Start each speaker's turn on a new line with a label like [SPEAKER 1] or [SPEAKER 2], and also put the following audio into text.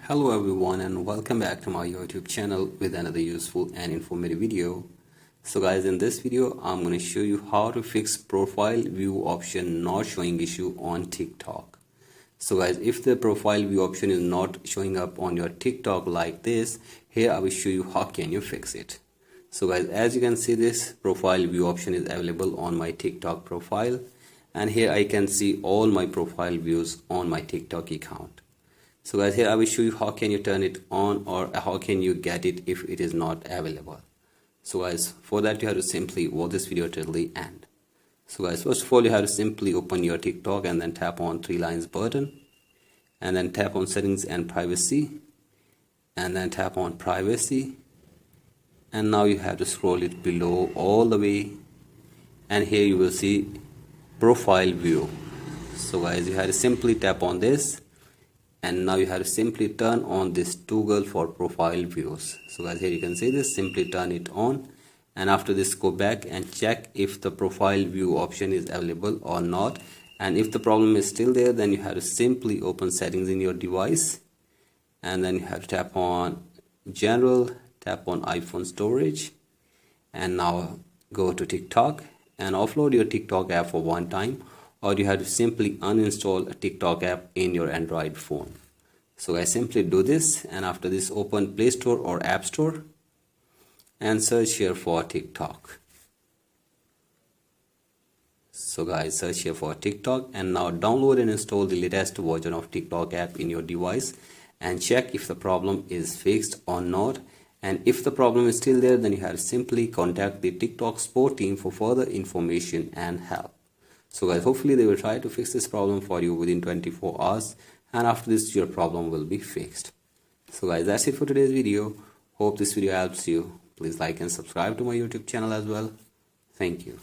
[SPEAKER 1] Hello everyone and welcome back to my YouTube channel with another useful and informative video. So guys, in this video I'm going to show you how to fix profile view option not showing issue on TikTok. So guys, if the profile view option is not showing up on your TikTok like this, here I will show you how can you fix it. So guys, as you can see, this profile view option is available on my TikTok profile, and here I can see all my profile views on my TikTok account. So guys, here I will show you how can you turn it on or how can you get it if it is not available. So guys, for that you have to simply watch this video till the end. So guys, first of all you have to simply open your TikTok and then tap on three lines button and then tap on settings and privacy and then tap on privacy, and now you have to scroll it below all the way, and here you will see profile view. So guys, you have to simply tap on this, and now you have to simply turn on this toggle for profile views. So guys, here you can see this, simply turn it on, and after this go back and check if the profile view option is available or not, and if the problem is still there, then you have to simply open settings in your device, and then you have to tap on general, tap on iPhone storage, and now go to TikTok and offload your TikTok app for one time, or you have to simply uninstall a TikTok app in your Android phone. So guys, simply do this, and after this open Play Store or App Store and search here for TikTok. So guys, search here for TikTok, and now download and install the latest version of TikTok app in your device and check if the problem is fixed or not. And if the problem is still there, then you have to simply contact the TikTok support team for further information and help. So guys, hopefully they will try to fix this problem for you within 24 hours, and after this your problem will be fixed. So guys, that's it for today's video. Hope this video helps you. Please like and subscribe to my YouTube channel as well. Thank you.